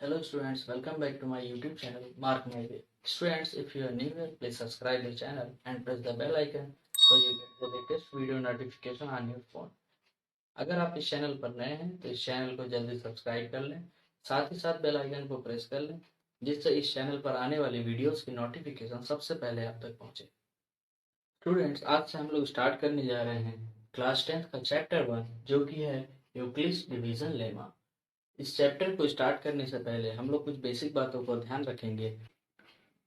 Hello students, welcome back to my YouTube channel Mark My Way. Students, if you are new here, please subscribe the channel and press the bell icon so you get the latest video notification on your phone. अगर आप इस channel पर नए हैं तो इस channel को जल्दी सब्सक्राइब कर लें, साथ ही साथ बेल आइकन को प्रेस कर लें जिससे इस चैनल पर आने वाली वीडियोस की नोटिफिकेशन सबसे पहले आप तक पहुंचे। स्टूडेंट्स, आज से हम लोग स्टार्ट करने जा रहे हैं क्लास 10th का चैप्टर 1 जो कि है यूक्लिड्स डिवीजन लेमा। इस चैप्टर को स्टार्ट करने से पहले हम लोग कुछ बेसिक बातों को ध्यान रखेंगे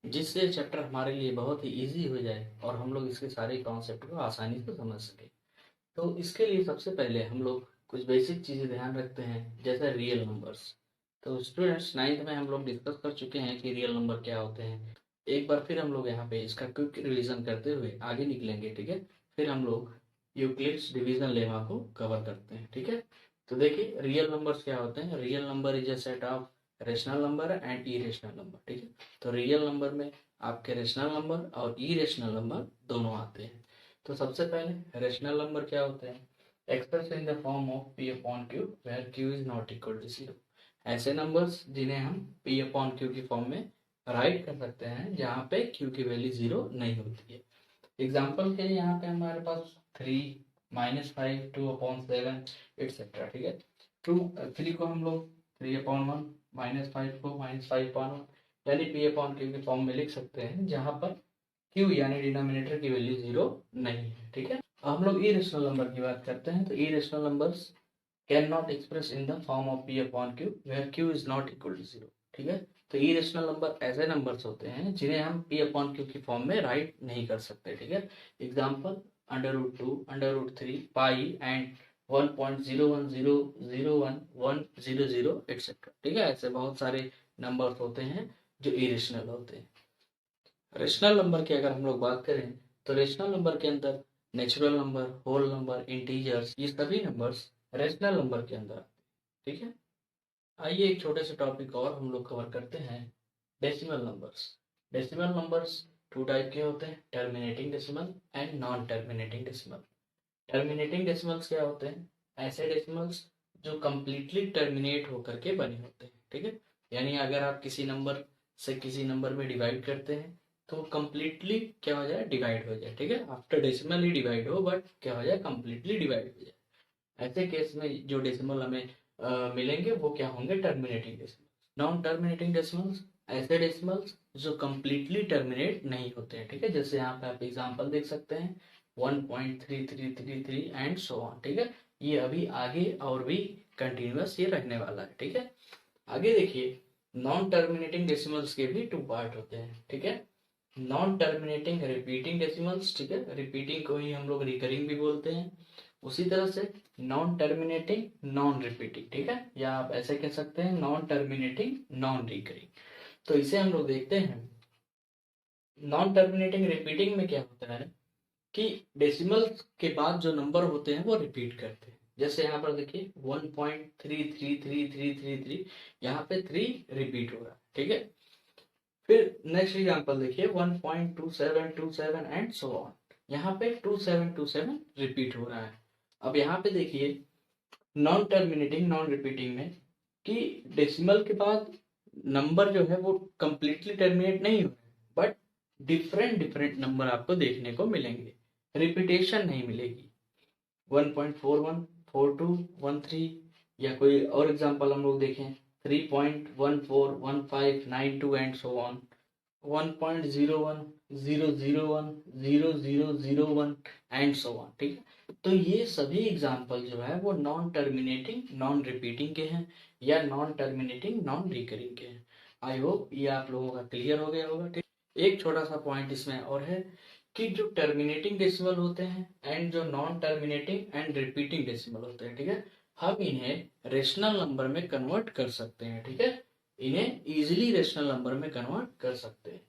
जिससे चैप्टर हमारे लिए बहुत ही इजी हो जाए और हम लोग इसके सारे कॉन्सेप्ट को आसानी से समझ सके। तो इसके लिए सबसे पहले हम लोग कुछ बेसिक चीज़ें ध्यान रखते हैं जैसे रियल नंबर्स। तो स्टूडेंट्स, 9th में हम लोग डिस्कस कर चुके हैं कि रियल नंबर क्या होते हैं। एक बार फिर हम लोग यहाँ पे इसका क्विक रिवीजन करते हुए आगे निकलेंगे, ठीक है। फिर हम लोग यूक्लिड्स डिवीजन लेमा को कवर करते हैं, ठीक है। तो देखिए, रियल नंबर्स क्या होते हैं। Real number is a set of rational number and irrational number, ठीक है। तो रियल नंबर में आपके रेशनल नंबर और इरेशनल नंबर दोनों आते हैं। तो सबसे पहले रेशनल नंबर क्या होते हैं, express in the form of p upon q where q is not equal to zero. ऐसे नंबर्स जिन्हें हम पी अपॉन क्यू की फॉर्म में राइट कर सकते हैं जहाँ पे क्यू की वैल्यू जीरो नहीं होती है। एग्जाम्पल के लिए यहाँ पे हमारे पास 3, -5, 2/7 एटसेट्रा, ठीक है। 3 को हम लोग 3/1, -5 को -5/1 यानी पी अपॉन क्यू की फॉर्म में लिख सकते हैं जहाँ पर क्यू यानी डिनोमिनेटर की वैल्यू जीरो नहीं है, ठीक है। अब हम लोग इरेशनल नंबर की बात करते हैं। तो irrational numbers can not express in the form of p upon q where q is not equal to zero, ठीक है। तो इरेशनल नंबर ऐसे नंबर्स होते हैं जिन्हें हम पी अपॉन क्यू की फॉर्म में राइट नहीं कर सकते, ठीक है। एग्जाम्पल √2, √3, पाई एंड 1.010011100 एटसेट्रा, ठीक है। ऐसे बहुत सारे नंबर्स होते हैं जो इरेशनल होते हैं। रेशनल नंबर की अगर हम लोग बात करें तो रेशनल नंबर के अंदर natural number, whole number, integers, ये सभी नंबर्स रेशनल नंबर के अंदर आते हैं, ठीक है। आइए एक छोटे से टॉपिक और हम लोग कवर करते हैं, decimal numbers. Decimal numbers two type के होते हैं, terminating decimal and non terminating decimal. Terminating decimals क्या होते हैं, ऐसे डेसिमल्स जो कंप्लीटली टर्मिनेट होकर के बने होते हैं, ठीक है। यानी अगर आप किसी नंबर से किसी नंबर में डिवाइड करते हैं तो कंप्लीटली क्या हो जाए, डिवाइड हो जाए, ठीक है। आफ्टर डेसिमल ही डिवाइड हो बट क्या हो जाए, कंप्लीटली डिवाइड हो जाए। ऐसे केस में जो डेसिमल हमें मिलेंगे वो क्या होंगे, terminating decimal. Non terminating decimals ऐसे डेसिमल्स जो कंप्लीटली टर्मिनेट नहीं होते हैं, ठीक है। जैसे यहाँ पे आप एग्जांपल देख सकते हैं 1.3333 एंड सो ऑन, ठीक है। ये अभी आगे और भी कंटिन्यूअस ये रहने वाला है, ठीक है। आगे देखिए, नॉन टर्मिनेटिंग डेसिमल्स के भी 2 पार्ट होते हैं, ठीक है। नॉन टर्मिनेटिंग रिपीटिंग डेसिमल्स, ठीक है। रिपीटिंग को ही हम लोग रिकरिंग भी बोलते हैं। उसी तरह से नॉन टर्मिनेटिंग नॉन रिपीटिंग, ठीक है, या आप ऐसे कह सकते हैं नॉन टर्मिनेटिंग नॉन रिकरिंग। तो इसे हम लोग देखते हैं। नॉन टर्मिनेटिंग रिपीटिंग में क्या होता है कि डेसिमल के बाद जो नंबर होते हैं वो रिपीट करते हैं। जैसे यहाँ पर देखिए 1.333333, यहाँ पे 3 रिपीट हो रहा है, ठीक है। फिर नेक्स्ट एग्जांपल देखिए 1.2727 एंड सो ऑन, यहाँ पे 2727 रिपीट हो रहा है। अब यहाँ पे देखिए नॉन टर्मिनेटिंग नॉन रिपीटिंग में कि डेसिमल के बाद नंबर जो है वो कंप्लीटली टर्मिनेट नहीं हो रहा है बट डिफरेंट डिफरेंट नंबर आपको देखने को मिलेंगे, रिपीटेशन नहीं मिलेगी। 1.41, 42, 13, या कोई और एग्जांपल हम लोग देखें 3.141592 and so on, 1.01, 001, 0001 and so on, ठीक है। तो ये सभी एग्जांपल जो है वो नॉन टर्मिनेटिंग नॉन रिपीटिंग के हैं या नॉन टर्मिनेटिंग नॉन रिकरिंग के हैं। आई होप ये आप लोगों का क्लियर हो गया होगा, ठीक। एक छोटा सा पॉइंट इसमें और है कि जो टर्मिनेटिंग डेसिमल होते हैं एंड जो non terminating and repeating decimal होते हैं, ठीक है, हम इन्हें रेशनल नंबर में कन्वर्ट कर सकते हैं, ठीक है। इन्हें इजीली रेशनल नंबर में कन्वर्ट कर सकते हैं।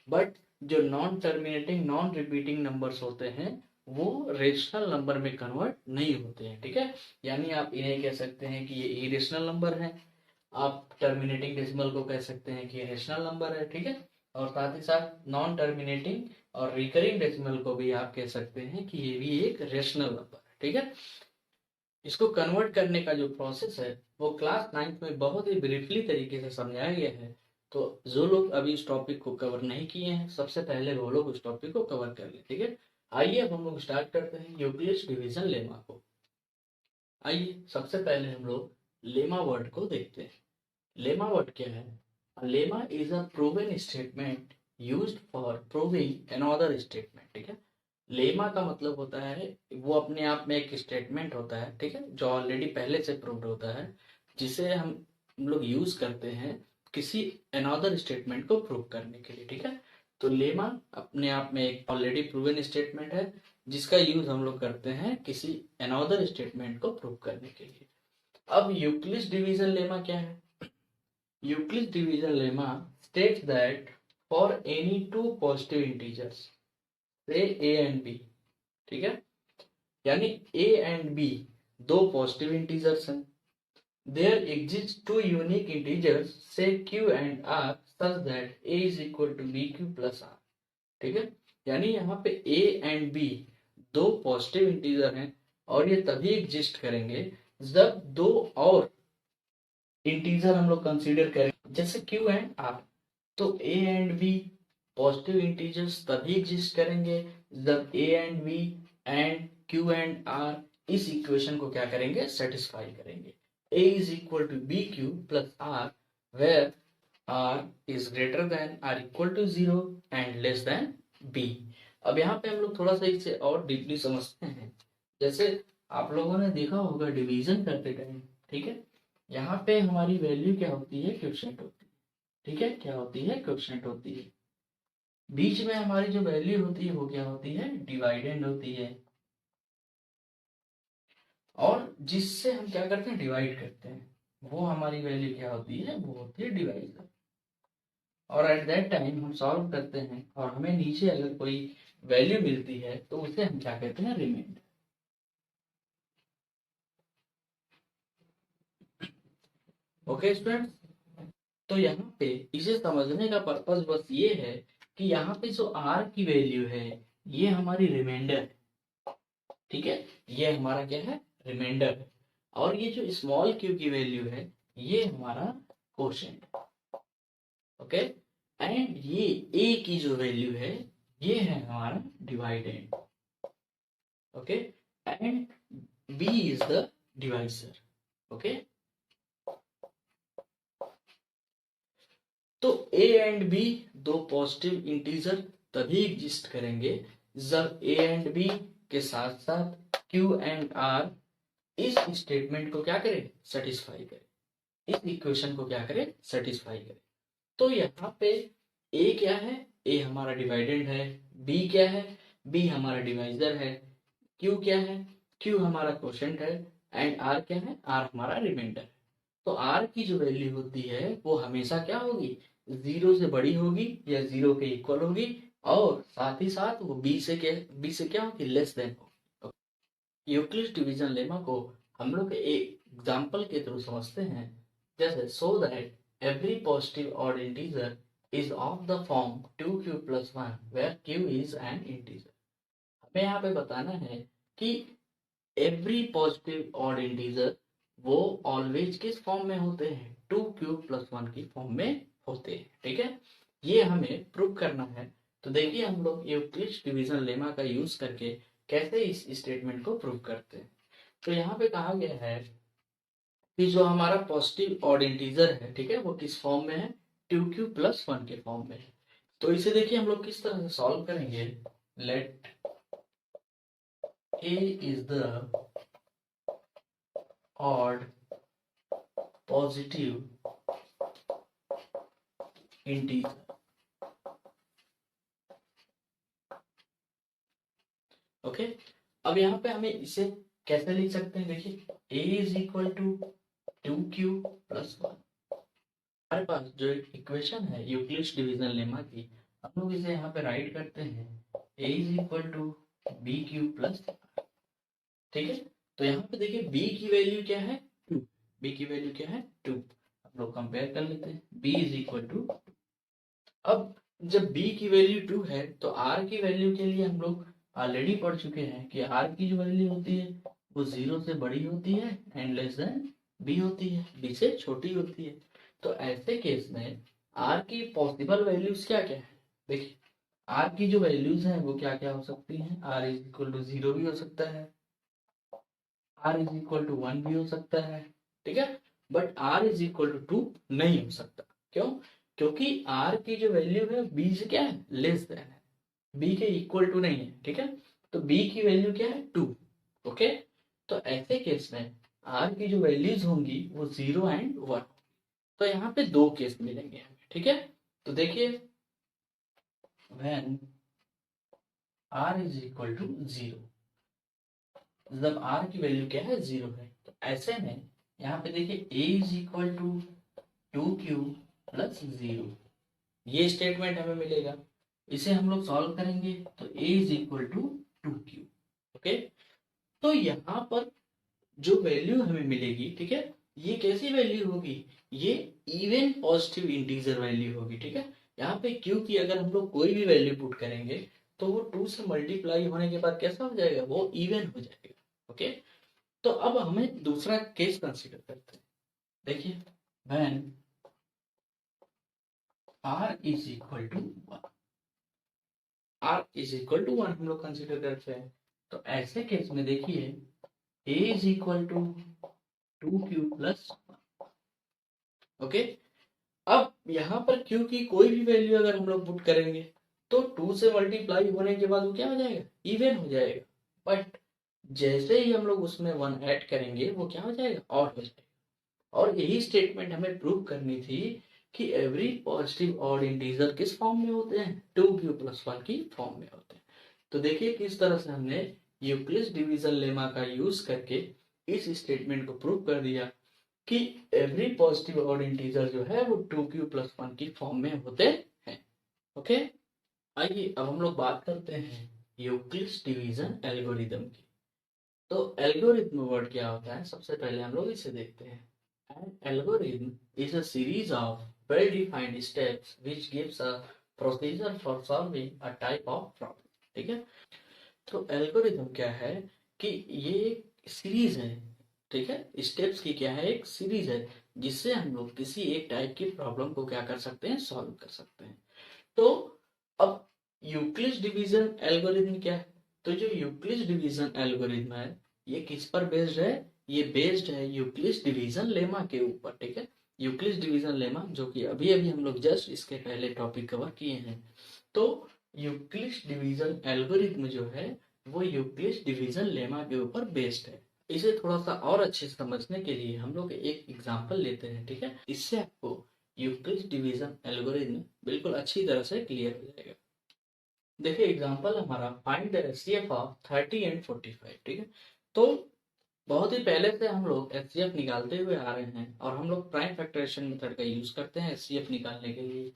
बट जो non terminating non repeating numbers होते हैं वो रेशनल नंबर में कन्वर्ट नहीं होते हैं, ठीक है। यानी आप इन्हें कह सकते हैं कि ये इरेशनल नंबर है, आप टर्मिनेटिंग डेसिमल को कह सकते हैं कि ये रेशनल नंबर है, ठीक है। और साथ ही साथ नॉन टर्मिनेटिंग और रिकरिंग डेसिमल को भी आप कह सकते हैं कि ये भी एक रेशनल नंबर है, ठीक है। इसको कन्वर्ट करने का जो प्रोसेस है वो क्लास 9th में बहुत ही ब्रीफली तरीके से समझाया गया है। तो जो लोग अभी इस टॉपिक को कवर नहीं किए हैं, सबसे पहले वो लोग उस टॉपिक को कवर कर लें। ठीक है, आइए अब हम लोग स्टार्ट करते हैं यूक्लिड्स डिवीजन लेमा को। आइए सबसे पहले हम लोग लेमा वर्ड को देखते हैं। लेमा वर्ड क्या है? Lemma is a proven statement used for proving another statement. ठीक है, लेमा का मतलब होता है वो अपने आप में एक स्टेटमेंट होता है, ठीक है, जो ऑलरेडी पहले से प्रूव्ड होता है, जिसे हम लोग यूज करते हैं किसी अनदर स्टेटमेंट को प्रूव करने के लिए। ठीक है, तो लेमा अपने आप में एक ऑलरेडी प्रूवन स्टेटमेंट है जिसका यूज हम लोग करते हैं किसी अनदर स्टेटमेंट को प्रूव करने के लिए। अब यूक्लिड्स डिवीजन लेमा क्या है? Euclid's division lemma states that for any two positive integers, say a and b, ठीक है, यानी a and b दो पॉजिटिव इंटीजर्स हैं, there exist two unique integers say q and r such that a is equal to bq plus r। ठीक है, यानी यहाँ पे a and b दो पॉजिटिव इंटीजर हैं और ये तभी एग्जिस्ट करेंगे जब दो और इंटीजर हम लोग कंसीडर करें जैसे q एंड r। तो a and b positive integers तभी एग्जिस्ट करेंगे जब a and b and q and r इस इक्वेशन को क्या करेंगे? सेटिस्फाई करेंगे। a is equal to b q plus r where r is greater than r equal to 0 and less than b। अब यहाँ पे हम लोग थोड़ा सा इसे और डीपली समझते हैं। जैसे आप लोगों ने देखा होगा डिवीजन करते टाइम, ठीक है, यहाँ पे हमारी वैल्यू क्या होती है? क्वोशिएंट होती है। ठीक है, क्या होती है? क्वोशिएंट होती है। बीच में हमारी जो वैल्यू होती है वो क्या होती है? डिवाइडेंड होती है। और जिससे हम क्या करते हैं? डिवाइड करते हैं, वो हमारी वैल्यू क्या होती है? वो होती है डिवाइजर। और एट दैट टाइम हम सॉल्व करते हैं और हमें नीचे अगर कोई वैल्यू मिलती है तो उसे हम क्या कहते हैं? रिमाइंडर। ओके स्टूडेंट्स, तो यहाँ पे इसे समझने का पर्पस बस ये है कि यहाँ पे जो r की वैल्यू है ये हमारी रिमाइंडर है। ठीक है, ये हमारा क्या है? रिमाइंडर है। और ये जो स्मॉल q की वैल्यू है ये हमारा क्वोशिएंट है। ओके, एंड ये a की जो वैल्यू है ये है हमारा dividend. Okay, and b is the divisor. Okay, तो a एंड b दो पॉजिटिव इंटीजर तभी एग्जिस्ट करेंगे जब a एंड b के साथ साथ q एंड r इस स्टेटमेंट को क्या करें? सेटिस्फाई करें, इस इक्वेशन को क्या करें? सेटिस्फाई करें। तो यहाँ पे a क्या है? a हमारा डिवाइडेंड है। b क्या है? b हमारा डिवाइजर है। q क्या है? q हमारा क्वोशिएंट है। एंड r क्या है? r हमारा रिमाइंडर है। तो r की जो वैल्यू होती है वो हमेशा क्या होगी? 0 से बड़ी होगी या 0 के इक्वल होगी, और साथ ही साथ वो b से क्या होगी? लेस देन होगी। यूक्लिड्स डिवीजन लेमा को हम लोग एक एग्जांपल के थ्रू समझते हैं। जैसे so that every positive odd integer is of the form 2q plus 1 where q is an integer। हमें यहाँ पे बताना है कि एवरी पॉजिटिव ऑड इंटीजर वो ऑलवेज किस फॉर्म में होते हैं? 2q plus 1 की फॉर्म में होते हैं। ठीक है, ये हमें प्रूव करना है। तो देखिए हम लोग यूक्लिड्स डिवीजन लेमा का यूज करके कैसे इस स्टेटमेंट को प्रूव करते हैं। तो यहाँ पे कहा गया है कि जो हमारा पॉजिटिव ऑड इंटीजर है, ठीक है, वो किस फॉर्म में है? 2q plus 1 के फॉर्म में है। तो इसे देखिए हम लोग किस तरह से सॉल्व करेंगे। Let a is the odd positive integer. Okay, अब यहाँ पे हमें इसे कैसे लिख सकते हैं? देखिए a is equal to 2q plus 1। हमारे पास जो इक्वेशन है यूक्लिड्स डिवीजन लेमा की, हम लोग इसे यहाँ पे राइट करते हैं a is equal to b q plus. ठीक है, तो यहाँ पे देखिए b की वैल्यू क्या है? 2। b की वैल्यू क्या है? 2। हम लोग कंपेयर कर लेते हैं। b इज इक्वल टू, अब जब b की वैल्यू 2 है तो r की वैल्यू के लिए हम लोग ऑलरेडी पढ़ चुके हैं कि r की जो वैल्यू होती है वो 0 से बड़ी होती है एंड लेस देन b होती है, b से छोटी होती है। तो ऐसे केस में r की पॉसिबल वैल्यूज क्या क्या है? देखिए r की जो वैल्यूज हैं वो क्या क्या हो सकती हैं? r इज इक्वल टू 0 भी हो सकता है, r इज इक्वल टू 1 भी हो सकता है, ठीक है। But r is equal to 2 नहीं हो सकता। क्यों? क्योंकि r की जो वैल्यू है b से क्या है? लेस देन है, b के इक्वल टू नहीं है, ठीक है। तो b की वैल्यू क्या है? 2। ओके। तो ऐसे केस में r की जो वैल्यूज होंगी वो 0 एंड 1। तो यहाँ पे दो केस मिलेंगे हमें, ठीक है। तो देखिए when r is equal to 0, मतलब r की वैल्यू क्या है? 0 है। तो ऐसे में यहाँ पे देखिए a is equal to 2q plus 0, ये स्टेटमेंट हमें मिलेगा। इसे हम लोग सॉल्व करेंगे तो a is equal to 2q। Okay. तो यहाँ पर जो वैल्यू हमें मिलेगी, ठीक है, ये कैसी वैल्यू होगी? ये इवन पॉजिटिव इंटीजर वैल्यू होगी, ठीक है। यहाँ पे क्यू की अगर हम लोग कोई भी वैल्यू पुट करेंगे तो वो 2 से मल्टीप्लाई होने के बाद कैसा हो जाएगा? वो इवन हो जाएगा। ओके। तो अब हमें दूसरा केस कंसीडर करते हैं। देखिए when r is equal to 1, r is equal to 1 हम लोग कंसीडर करते हैं। तो ऐसे केस में देखिए a is equal to 2q plus 1। Okay. अब यहाँ पर q की कोई भी वैल्यू अगर हम लोग पुट करेंगे तो 2 से मल्टीप्लाई होने के बाद वो क्या हो जाएगा? इवन हो जाएगा। बट जैसे ही हम लोग उसमें 1 ऐड करेंगे वो क्या हो जाएगा? ऑड हो जाएगा। और यही स्टेटमेंट हमें प्रूव करनी थी कि एवरी पॉजिटिव ऑड इंटीजर किस फॉर्म में होते हैं? 2q प्लस 1 की फॉर्म में होते हैं। तो देखिए किस तरह से हमने यूक्लिड्स डिवीजन लेमा का यूज करके इस स्टेटमेंट को प्रूव कर दिया कि एवरी पॉजिटिव ऑड इंटीजर जो है वो 2q प्लस 1 की फॉर्म में होते हैं। ओके। आइए अब हम लोग बात करते हैं यूक्लिड्स डिवीजन एल्गोरिदम की। तो एल्गोरिथम वर्ड क्या होता है? सबसे पहले हम लोग इसे देखते हैं। An algorithm is a series of well-defined steps which gives a procedure for solving a type of problem। ठीक है। तो एल्गोरिथम क्या है कि ये एक सीरीज है, ठीक है। स्टेप्स की क्या है? एक सीरीज है जिससे हम लोग किसी एक टाइप की प्रॉब्लम को क्या कर सकते हैं? सॉल्व कर सकते हैं। तो अब यूक्लिड्स डिवीजन एल्गोरिथम क्या है? तो जो यूक्लिड्स डिवीजन एल्गोरिथम है ये किस पर बेस्ड है? ये बेस्ड है यूक्लिड्स डिवीजन लेमा के ऊपर, ठीक है। यूक्लिड्स डिवीजन लेमा जो कि अभी अभी हम लोग जस्ट इसके पहले टॉपिक कवर किए हैं। तो यूक्लिड्स डिवीजन एल्गोरिथम जो है वो यूक्लिड्स डिवीजन लेमा के ऊपर बेस्ड है। इसे थोड़ा सा और अच्छे से समझने के लिए हम लोग एक एग्जांपल लेते हैं, ठीक है। इससे आपको यूक्लिड्स डिवीजन एल्गोरिथम बिल्कुल अच्छी तरह से क्लियर हो जाएगा। देखिए एग्जांपल हमारा find the HCF of 30 and 45, ठीक है। तो बहुत ही पहले से हम लोग एचसीएफ निकालते हुए आ रहे हैं और हम लोग प्राइम फैक्टराइजेशन मेथड का यूज करते हैं एचसीएफ निकालने के लिए।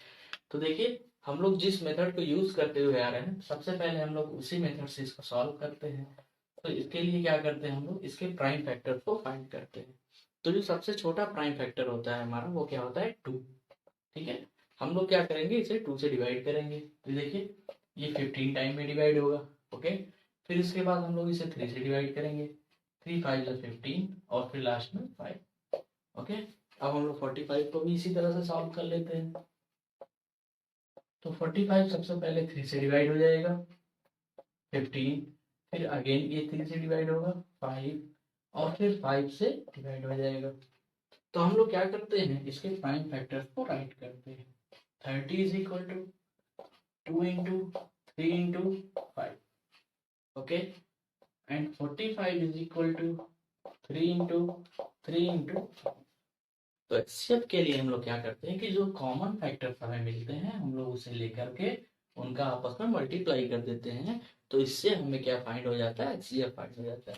तो देखिए हम लोग जिस मेथड को यूज करते हुए आ रहे हैं सबसे पहले हम लोग उसी मेथड से इसको सॉल्व करते हैं। तो इसके लिए क्या करते हैं? हम लोग इसके प्राइम फैक्टर को फाइंड करते हैं। तो जो सबसे छोटा प्राइम फैक्टर होता है हमारा वो क्या होता है? 2। ठीक है। हम लोग क्या करेंगे? इसे 2 से डिवाइड करेंगे। तो देखिए ये 15 टाइम में डिवाइड होगा। ओके। फिर इसके बाद हम लोग इसे 3 से डिवाइड करेंगे। 3 5 जो 15 और फिर लास्ट में 5। ओके। अब हम लोग 45 को भी इसी तरह से सॉल्व कर लेते हैं। तो 45 सबसे पहले 3 से डिवाइड हो जाएगा, 15, फिर अगेन ये 3 से डिवाइड होगा, 5 और फिर 5 से डिवाइड हो जाएगा। तो हम लोग क्या करते हैं? इसके प्राइम फैक्टर्स को राइट करते हैं। 30 is equal to 2 into 3 into 5, okay, and 45 is equal to 3 into 3 into. तो एचसीएफ के लिए हम लोग क्या करते हैं कि जो कॉमन फैक्टर्स हमें मिलते हैं हम लोग उसे लेकर के उनका आपस में मल्टीप्लाई कर देते हैं। तो इससे हमें क्या फाइंड हो जाता है? एचसीएफ फाइंड हो जाता है।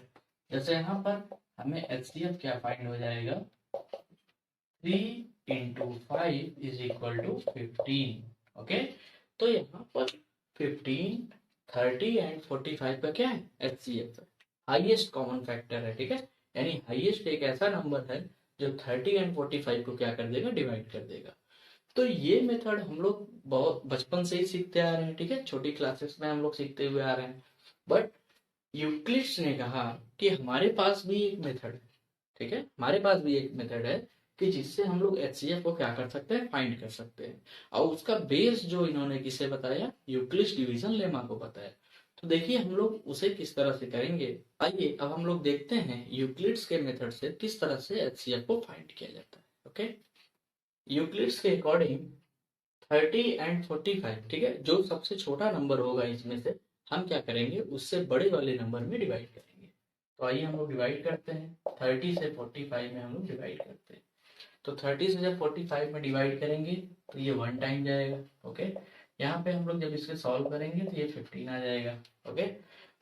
जैसे यहाँ पर हमें एचसीएफ क्या फाइंड हो जाएगा? 3 into 5 is equal to 15। Okay. तो यहाँ पर 15, 30 एंड 45 का क्या है? एचसीएफ है, हाईएस्ट कॉमन फैक्टर है, ठीक है। यानी हाईएस्ट एक ऐसा नंबर है जो 30 एंड 45 को क्या कर देगा? डिवाइड कर देगा। तो ये मेथड हम लोग बहुत बचपन से ही सीखते आ रहे हैं, ठीक है। छोटी क्लासेस में हम लोग सीखते हुए आ रहे हैं। बट यूक्लिड्स ने कहा कि हमारे पास भी एक मेथड है, ठीक है, हमारे पास भी एक मेथड है कि जिससे हम लोग एचसीएफ को क्या कर सकते हैं, फाइंड कर सकते हैं। और उसका बेस जो इन्होंने किसे बताया, यूक्लिड्स डिवीजन लेमा को बताया। तो देखिए हम लोग उसे किस तरह से करेंगे। आइए अब हम लोग देखते हैं यूक्लिड्स के मेथड से किस तरह से एचसीएफ को फाइंड किया जाता है। ओके, यूक्लिड्स के अकॉर्डिंग 30 एंड 45, ठीक है, जो सबसे छोटा नंबर होगा इसमें से हम क्या करेंगे, उससे बड़े वाले नंबर में डिवाइड करेंगे। तो आइए हम लोग डिवाइड करते हैं, 30 से 45 में हम लोग डिवाइड करते हैं। तो 30 से जब 45 में डिवाइड करेंगे तो ये 1 टाइम जाएगा। ओके, यहाँ पे हम लोग जब इसके सॉल्व करेंगे तो ये 15 आ जाएगा। ओके,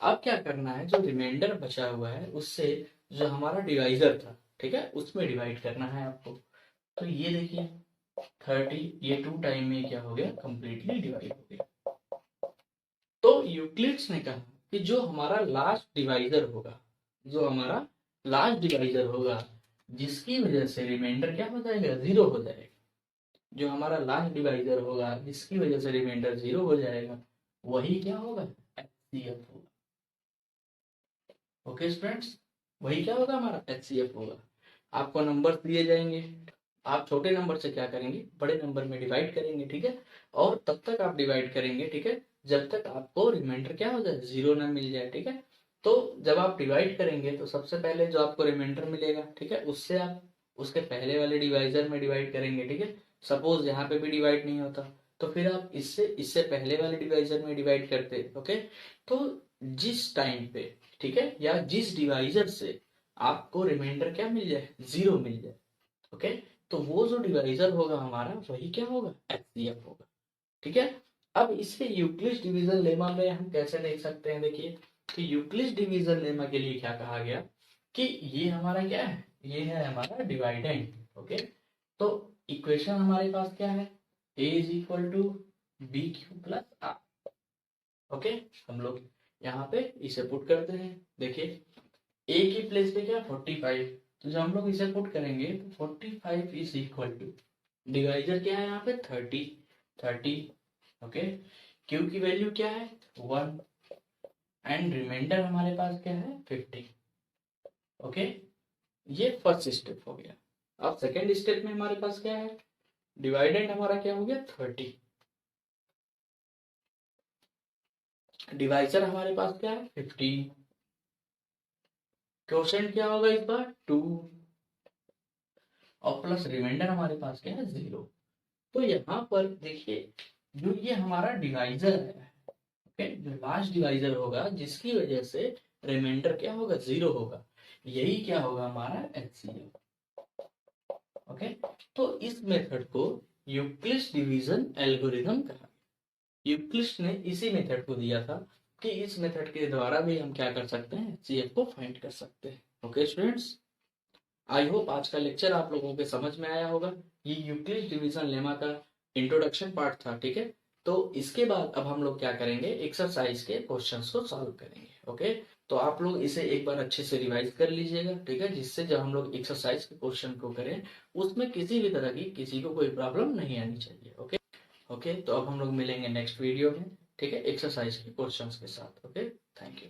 अब क्या करना है, जो रिमाइंडर बचा हुआ है उससे जो हमारा डिवाइजर था, ठीक है, उसमें डिवाइड करना है आपको। तो ये देखिए 30, ये 2 टाइम में क्या हो गया, कंप्लीटली डिवाइड हो गया। तो यूक्लिड्स ने कहा कि जो हमारा लास्ट डिवाइजर होगा, जो हमारा लास्ट डिवाइजर होगा, जिसकी वजह से रिमाइंडर क्या हो जाएगा, 0 हो जाएगा। जो हमारा लास्ट डिवाइजर होगा जिसकी वजह से रिमाइंडर 0 हो जाएगा, वही क्या होगा, एचसीएफ होगा। ओके स्टूडेंट्स, वही क्या होगा, हमारा एचसीएफ होगा। आपको नंबर दिए जाएंगे, आप छोटे नंबर से क्या करेंगे, बड़े नंबर में डिवाइड करेंगे, ठीक है, और तब तक आप डिवाइड करेंगे, ठीक है, जब तक आपको रिमाइंडर क्या हो जाए, 0 ना मिल जाए, ठीक है। तो जब आप डिवाइड करेंगे तो सबसे पहले जो आपको रिमाइंडर मिलेगा, ठीक है, उससे आप उसके पहले वाले डिवाइजर में डिवाइड करेंगे, ठीक है। सपोज यहाँ पे भी डिवाइड नहीं होता तो फिर आप इससे इससे पहले वाले डिवाइजर में डिवाइड करते। ओके, तो जिस टाइम पे, ठीक है, या जिस डिवाइजर से आपको रिमाइंडर क्या मिल जाए, 0 मिल जाए, ओके, तो वो जो डिवाइजर होगा हमारा वही क्या होगा, एचसीएफ होगा, ठीक है। अब इसे यूक्लिड्स डिवीजन लेमा में हम कैसे देख सकते हैं, देखिए कि यूक्लिड्स डिवीजन लेमा के लिए क्या कहा गया कि ये हमारा क्या है, ये है हमारा डिवाइडेंड। ओके, तो इक्वेशन हमारे पास क्या है, a is equal to b q plus r. Okay, हम लोग यहाँ पे इसे पुट करते हैं। देखिए a की प्लेस पे क्या, 45, तो जब हम लोग इसे पुट करेंगे तो 45 इज इक्वल टू, डिवाइजर क्या है यहाँ पे, 30। ओके, क्यू की वैल्यू क्या है, 1, एंड रिमाइंडर हमारे पास क्या है, 50। ओके, ये फर्स्ट स्टेप हो गया। अब सेकेंड स्टेप में हमारे पास क्या है, डिवाइडेंड हमारा क्या हो गया, 30, डिवाइजर हमारे पास क्या है, 15, क्वोशेंट क्या होगा इस बार, 2, और प्लस रिमाइंडर हमारे पास क्या है, 0। तो यहाँ पर देखिए जो ये हमारा डिवाइजर है, ओके, जो लास्ट डिवाइजर होगा जिसकी वजह से रिमाइंडर क्या होगा, 0 होगा, यही क्या होगा, हमारा एचसीएफ। ओके, तो इस मेथड को यूक्लिड्स डिवीजन एल्गोरिथम कहा। यूक्लिड्स ने इसी मेथड को दिया था कि इस मेथड के द्वारा भी हम क्या कर सकते हैं, एचसीएफ को फाइंड कर सकते हैं। ओके स्टूडेंट्स, आई होप आज का लेक्चर आप लोगों के समझ में आया होगा। ये यूक्लिड डिवीजन लेमा का इंट्रोडक्शन पार्ट था, ठीक है। तो इसके बाद अब हम लोग क्या करेंगे, एक्सरसाइज के क्वेश्चंस को सॉल्व करेंगे। ओके, तो आप लोग इसे एक बार अच्छे से रिवाइज कर लीजिएगा, ठीक है, जिससे जब हम लोग एक्सरसाइज के क्वेश्चन को करें उसमें किसी भी तरह की किसी को कोई प्रॉब्लम नहीं आनी चाहिए। ओके, ओके, तो अब हम लोग मिलेंगे नेक्स्ट वीडियो में, ठीक है, एक्सरसाइज के क्वेश्चंस के साथ। Okay, thank you.